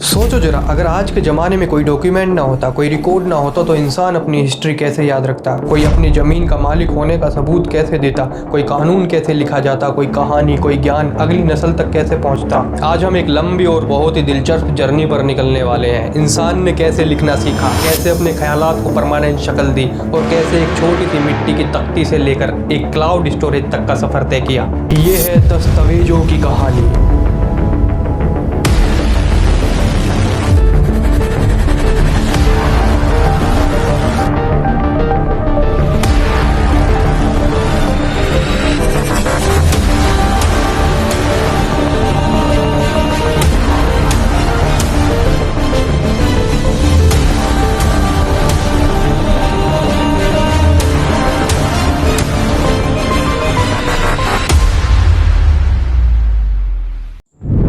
सोचो जरा, अगर आज के ज़माने में कोई डॉक्यूमेंट ना होता, कोई रिकॉर्ड ना होता, तो इंसान अपनी हिस्ट्री कैसे याद रखता? कोई अपनी ज़मीन का मालिक होने का सबूत कैसे देता? कोई कानून कैसे लिखा जाता? कोई कहानी, कोई ज्ञान अगली नस्ल तक कैसे पहुंचता? आज हम एक लंबी और बहुत ही दिलचस्प जर्नी पर निकलने वाले हैं। इंसान ने कैसे लिखना सीखा, कैसे अपने ख्यालात को परमानेंट शक्ल दी और कैसे एक छोटी सी मिट्टी की तख्ती से लेकर एक क्लाउड स्टोरेज तक का सफ़र तय किया। ये है दस्तावेजों की कहानी।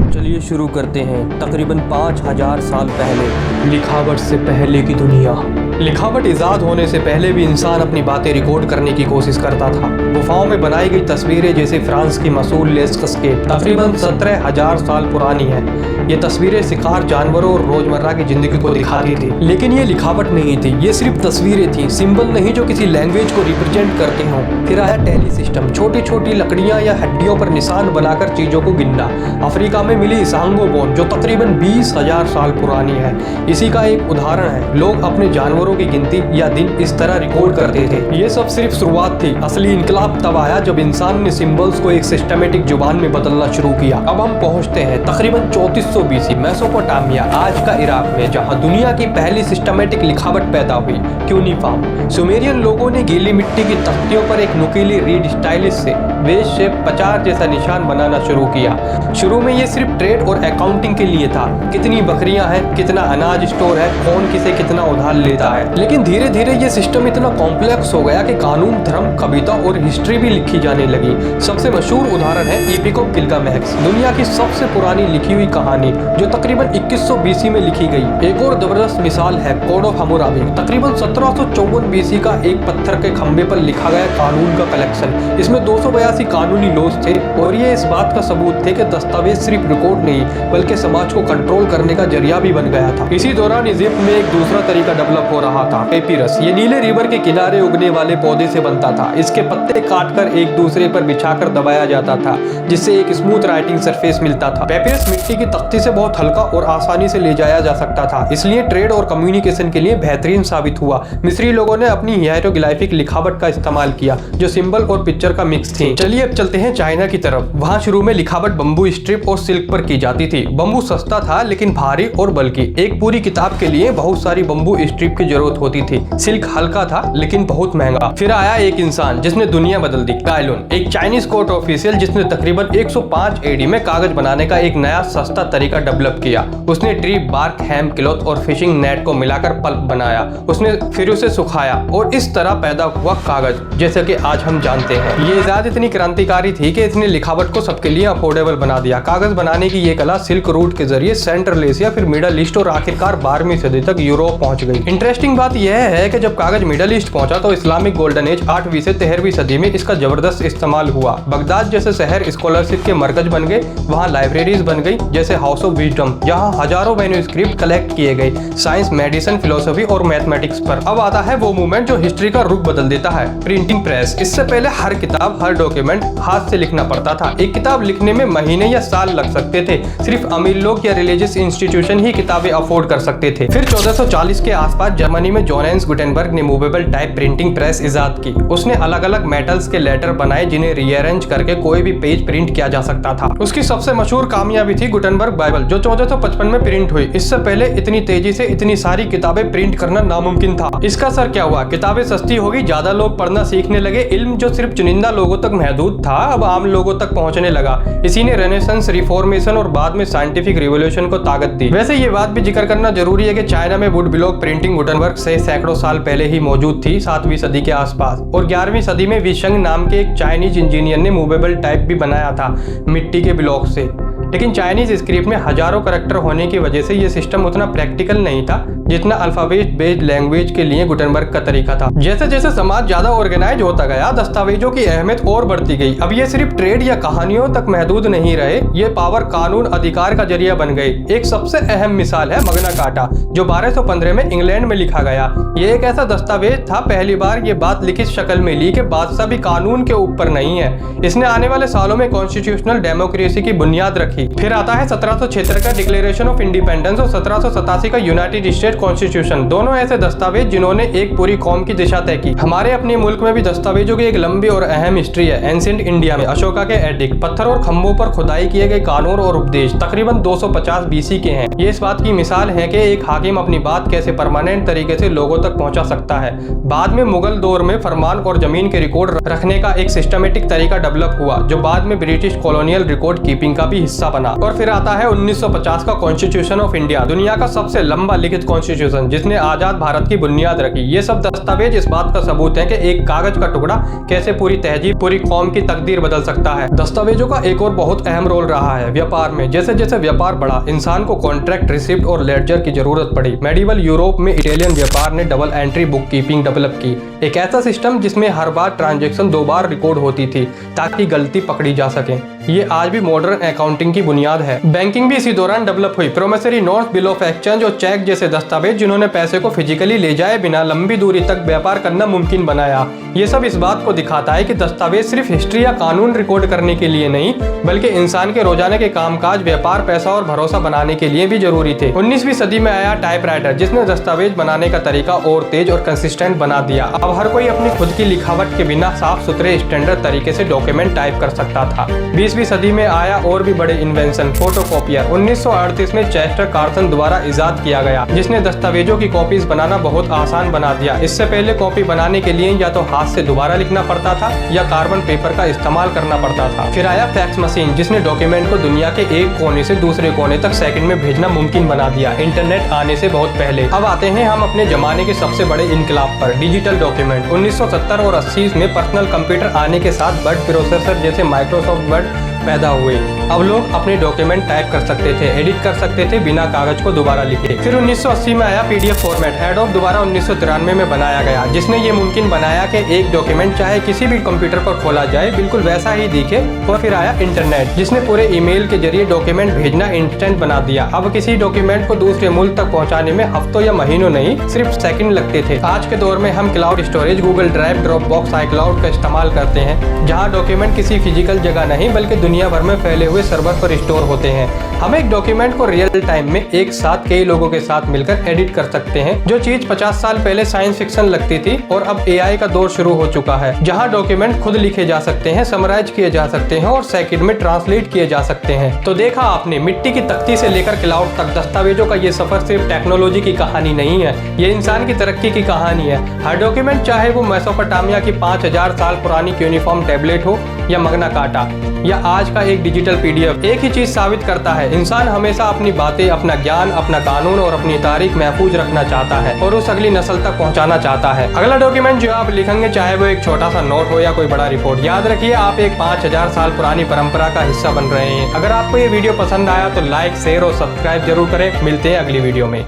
चलिए शुरू करते हैं। तकरीबन 5000 साल पहले, लिखावट से पहले की दुनिया। लिखावट इजाद होने से पहले भी इंसान अपनी बातें रिकॉर्ड करने की कोशिश करता था। गुफाओं में बनाई गई तस्वीरें, जैसे फ्रांस की मशहूर लेस्कस्केप, तकरीबन 17,000 साल पुरानी है। ये तस्वीरें शिकार, जानवरों और रोजमर्रा की जिंदगी को दिखाती थी। लेकिन ये लिखावट नहीं थी, ये सिर्फ तस्वीरें थी, सिंबल नहीं जो किसी लैंग्वेज को रिप्रेजेंट करते हों। फिर आया टेली सिस्टम, छोटी छोटी लकड़ियां या हड्डियों पर निशान बनाकर चीजों को गिनना। अफ्रीका में मिली सांगो बोन, जो तकरीबन 20,000 साल पुरानी है, इसी का एक उदाहरण है। लोग अपने जानवरों की गिनती या दिन इस तरह रिकॉर्ड करते थे। ये सब सिर्फ शुरुआत थी। असली इनकलाब तब आया जब इंसान ने सिंबल्स को एक सिस्टमेटिक जुबान में बदलना शुरू किया। अब हम पहुंचते हैं तकरीबन 3400 BC मेसोपोटामिया, आज का इराक में, जहां दुनिया की पहली सिस्टमेटिक लिखावट पैदा हुई, क्यूनिफॉर्म। सुमेरियन लोगों ने गीली मिट्टी की तख्तियों पर एक नुकीली रीड स्टाइलिस से वेज शेप 50 जैसा निशान बनाना शुरू किया। शुरू में ये सिर्फ ट्रेड और अकाउंटिंग के लिए था, कितनी बकरियां हैं, कितना अनाज स्टोर है, कौन किसे कितना उधार लेता है। लेकिन धीरे धीरे ये सिस्टम इतना कॉम्प्लेक्स हो गया कि कानून, धर्म, कविता और हिस्ट्री भी लिखी जाने लगी। सबसे मशहूर उदाहरण है एपिक ऑफ गिलगामेश, दुनिया की सबसे पुरानी लिखी हुई कहानी, जो तकरीबन 2100 BC में लिखी गई। एक और जबरदस्त मिसाल है कोड ऑफ हम्मुराबी, तकरीबन 1754 BC का एक पत्थर के खंभे पर लिखा गया कानून का कलेक्शन। इसमें 282 कानूनी लॉज थे और ये इस बात का सबूत थे कि दस्तावेज सिर्फ रिकॉर्ड नहीं बल्कि समाज को कंट्रोल करने का जरिया भी बन गया था। इसी दौरान इजिप्ट में एक दूसरा तरीका डेवलप हो रहा था, पेपिरस। ये नीले रिवर के किनारे उगने वाले पौधे से बनता था। इसके पत्ते काटकर एक दूसरे पर बिछाकर दबाया जाता था, जिससे एक स्मूथ राइटिंग सरफेस मिलता था। पेपिरस मिट्टी की तख्ती से बहुत हल्का और आसानी से ले जाया जा सकता था, इसलिए ट्रेड और कम्युनिकेशन के लिए बेहतरीन साबित हुआ। मिस्री लोगों ने अपनी हिएरोग्लिफिक लिखावट का इस्तेमाल किया, जो सिंबल और पिक्चर का मिक्स थी। चलिए अब चलते हैं चाइना की तरफ। वहाँ शुरू में लिखावट बम्बू स्ट्रिप और सिल्क पर की जाती थी। बम्बू सस्ता था लेकिन भारी और बल्कि। एक पूरी किताब के लिए बहुत सारी बम्बू स्ट्रिप की जरूरत होती थी। सिल्क हल्का था लेकिन बहुत महंगा। फिर आया एक इंसान जिसने दुनिया बदल दी, गाय लुन, एक चाइनीज कोर्ट ऑफिशियल जिसने तकरीबन 105 AD में कागज बनाने का एक नया सस्ता तरीका डेवलप किया। उसने ट्री बार्क, हैम, क्लॉथ और फिशिंग नेट को मिलाकर पल्प बनाया। उसने फिर उसे सुखाया और इस तरह पैदा हुआ कागज, जैसे कि आज हम जानते हैं। ये इजाद इतनी क्रांतिकारी थी कि इसने लिखावट को सबके लिए अफोर्डेबल बना दिया। कागज बनाने की ये कला सिल्क रूट के जरिए सेंट्रल एशिया, फिर मिडल ईस्ट और आखिरकार 12वीं सदी तक यूरोप पहुंच गई। इंटरेस्टिंग बात यह है कि जब कागज मिडल ईस्ट पहुंचा तो इस्लामिक गोल्डन एज 8वीं से 13वीं सदी में इसका जबरदस्त इस्तेमाल हुआ। बगदाद जैसे शहर स्कॉलरशिप के मरकज बन गए। वहाँ लाइब्रेरीज बन गई, जैसे हाउस ऑफ विजडम, जहाँ हजारों मैन्युस्क्रिप्ट कलेक्ट किए गए साइंस, मेडिसिन, फिलोसफी और मैथमेटिक्स पर। अब आता है वो मूवमेंट जो हिस्ट्री का रुख बदल देता है, प्रिंटिंग प्रेस। इससे पहले हर किताब, हर डॉक्यूमेंट हाथ से लिखना पड़ता था। एक किताब लिखने में महीने या साल लग सकते थे। सिर्फ अमीर लोग या रिलीजियस इंस्टीट्यूशन ही किताबें अफोर्ड कर सकते थे। फिर 1440 के आसपास जर्मनी में जोहान्स गुटेनबर्ग ने मूवेबल टाइप प्रिंटिंग प्रेस इजाद की। उसने अलग अलग मेटल्स के लेटर बनाए जिन्हें रीअरेंज करके कोई भी पेज प्रिंट किया जा सकता था। उसकी सबसे मशहूर कामयाबी थी गुटेनबर्ग बाइबल, जो 1455 में प्रिंट हुई। इससे पहले इतनी तेजी से इतनी सारी किताबें प्रिंट करना नामुमकिन था। इसका असर क्या हुआ? किताबें सस्ती हो गई, ज्यादा लोग पढ़ना सीखने लगे। इल्म जो सिर्फ चुनिंदा लोगों तक महदूद था, अब आम लोगों तक पहुंचने लगा। इसी ने रेनेसांस, रिफॉर्मेशन और बाद में साइंटिफिक रिवॉल्यूशन को ताकत दी। वैसे ये बात भी जिक्र करना जरूरी है कि चाइना में वुड ब्लॉक प्रिंटिंग गुटेनबर्ग से सैकड़ों साल पहले ही मौजूद थी, 7वीं सदी के आसपास। और 11वीं सदी में विशंग नाम के एक चाइनीज इंजीनियर ने मूवेबल टाइप भी बनाया था मिट्टी के ब्लॉक से। लेकिन चाइनीज स्क्रिप्ट में हजारों करैक्टर होने की वजह से ये सिस्टम उतना प्रैक्टिकल नहीं था जितना अल्फाबेट बेस्ड लैंग्वेज के लिए गुटेनबर्ग का तरीका था। जैसे जैसे समाज ज्यादा ऑर्गेनाइज होता गया, दस्तावेजों की अहमियत और बढ़ती गई। अब ये सिर्फ ट्रेड या कहानियों तक महदूद नहीं रहे, ये पावर, कानून, अधिकार का जरिया बन गए। एक सबसे अहम मिसाल है मगना कार्टा, जो 1215 में इंग्लैंड में लिखा गया। ये एक ऐसा दस्तावेज था, पहली बार ये बात लिखित शक्ल में ली कि बादशाह भी कानून के ऊपर नहीं है। इसने आने वाले सालों में कॉन्स्टिट्यूशनल डेमोक्रेसी की बुनियाद रखी। फिर आता है 1776 का डिक्लेरेशन ऑफ इंडिपेंडेंस और 1787 का यूनाइटेड स्टेट कॉन्स्टिट्यूशन। दोनों ऐसे दस्तावेज जिन्होंने एक पूरी कौम की दिशा तय की। हमारे अपने मुल्क में भी दस्तावेजों की एक लंबी और अहम हिस्ट्री है। एंशिएंट इंडिया में अशोका के एडिक्ट, पत्थर और खंभों पर खुदाई किए गए कानून और उपदेश तकरीबन 250 बीसी के हैं। ये इस बात की मिसाल है कि एक हाकिम अपनी बात कैसे परमानेंट तरीके से लोगों तक पहुंचा सकता है। बाद में मुगल दौर में फरमान और जमीन के रिकॉर्ड रखने का एक सिस्टमेटिक तरीका डेवलप हुआ, जो बाद में ब्रिटिश कॉलोनियल रिकॉर्ड कीपिंग का भी हिस्सा बना। और फिर आता है 1950 का कॉन्स्टिट्यूशन ऑफ इंडिया, दुनिया का सबसे लंबा लिखित कॉन्स्टिट्यूशन जिसने आजाद भारत की बुनियाद रखी। ये सब दस्तावेज इस बात का सबूत है कि एक कागज का टुकड़ा कैसे पूरी तहजीब, पूरी कौम की तकदीर बदल सकता है। दस्तावेजों का एक और बहुत अहम रोल रहा है व्यापार में। जैसे जैसे व्यापार बढ़ा, इंसान को कॉन्ट्रैक्ट, रिसिप्ट और लेडजर की जरूरत पड़ी। मेडिवल यूरोप में इटालियन व्यापार ने double entry book keeping develop की, एक ऐसा सिस्टम जिसमें हर बार ट्रांजैक्शन 2 बार रिकॉर्ड होती थी ताकि गलती पकड़ी जा सके। ये आज भी मॉडर्न अकाउंटिंग की बुनियाद है। बैंकिंग भी इसी दौरान डेवलप हुई। Promissory notes, bill of exchange और चेक जैसे दस्तावेज जिन्होंने पैसे को फिजिकली ले जाए बिना लंबी दूरी तक व्यापार करना मुमकिन बनाया। ये सब इस बात को दिखाता है कि दस्तावेज सिर्फ हिस्ट्री या कानून रिकॉर्ड करने के लिए नहीं, बल्कि इंसान के रोजाना के कामकाज, व्यापार, पैसा और भरोसा बनाने के लिए भी जरूरी थे। 19वीं सदी में आया टाइपराइटर, जिसने दस्तावेज बनाने का तरीका और तेज और कंसिस्टेंट बना दिया। अब हर कोई अपनी खुद की लिखावट के बिना साफ सुथरे स्टैंडर्ड तरीके से डॉक्यूमेंट टाइप कर सकता था। 20वीं सदी में आया और भी बड़े इन्वेंशन, फोटोकॉपियर। 1938 में चेस्टर कार्सन द्वारा इजाद किया गया, जिसने दस्तावेजों की कॉपीज बनाना बहुत आसान बना दिया। इससे पहले कॉपी बनाने के लिए या तो हाथ से दोबारा लिखना पड़ता था या कार्बन पेपर का इस्तेमाल करना पड़ता था। फिर आया फैक्स मशीन, जिसने डॉक्यूमेंट को दुनिया के एक कोने से दूसरे कोने तक सेकंड में भेजना मुमकिन बना दिया, इंटरनेट आने से बहुत पहले। अब आते हैं हम अपने जमाने के सबसे बड़े इनकलाब पर, डिजिटल डॉक्यूमेंट। 1970 और 80 में पर्सनल कंप्यूटर आने के साथ वर्ड प्रोसेसर जैसे माइक्रोसॉफ्ट वर्ड पैदा हुए। अब लोग अपने डॉक्यूमेंट टाइप कर सकते थे, एडिट कर सकते थे बिना कागज को दोबारा लिखे। फिर 1980 में आया पीडीएफ फॉर्मेट, एडोब दोबारा 1993 में बनाया गया, जिसने ये मुमकिन बनाया कि एक डॉक्यूमेंट चाहे किसी भी कंप्यूटर पर खोला जाए बिल्कुल वैसा ही दिखे। और फिर आया इंटरनेट, जिसने पूरे ईमेल के जरिए डॉक्यूमेंट भेजना इंस्टेंट बना दिया। अब किसी डॉक्यूमेंट को दूसरे मुल्क तक पहुंचाने में हफ्तों या महीनों नहीं, सिर्फ सेकंड लगते थे। आज के दौर में हम cloud storage, Google drive, Dropbox, iCloud का इस्तेमाल करते हैं, जहाँ डॉक्यूमेंट किसी फिजिकल जगह नहीं बल्कि दुनिया भर में फैले हुए सर्वर पर स्टोर होते हैं। हम एक डॉक्यूमेंट को रियल टाइम में एक साथ कई लोगों के साथ मिलकर एडिट कर सकते हैं। जो चीज 50 साल पहले साइंस फिक्शन लगती थी और अब एआई का दौर शुरू हो चुका है, जहां डॉक्यूमेंट खुद लिखे जा सकते हैं, समराइज किए जा सकते हैं और सेकंड में ट्रांसलेट किए जा सकते हैं। तो देखा आपने, मिट्टी की तख्ती से लेकर क्लाउड तक दस्तावेजों का ये सफर सिर्फ टेक्नोलॉजी की कहानी नहीं है, ये इंसान की तरक्की की कहानी है। हर डॉक्यूमेंट, चाहे वो मेसोपोटामिया की 5000 साल पुरानी यूनिफॉर्म टैबलेट हो या मगना कार्टा या आज का एक डिजिटल पीडीएफ, एक ही चीज साबित करता है, इंसान हमेशा अपनी बातें, अपना ज्ञान, अपना कानून और अपनी तारीख महफूज रखना चाहता है और उस अगली नस्ल तक पहुंचाना चाहता है। अगला डॉक्यूमेंट जो आप लिखेंगे, चाहे वो एक छोटा सा नोट हो या कोई बड़ा रिपोर्ट, याद रखिए आप एक 5000 साल पुरानी परंपरा का हिस्सा बन रहे हैं। अगर आपको ये वीडियो पसंद आया तो लाइक, शेयर और सब्सक्राइब जरूर करें। मिलते हैं अगली वीडियो में।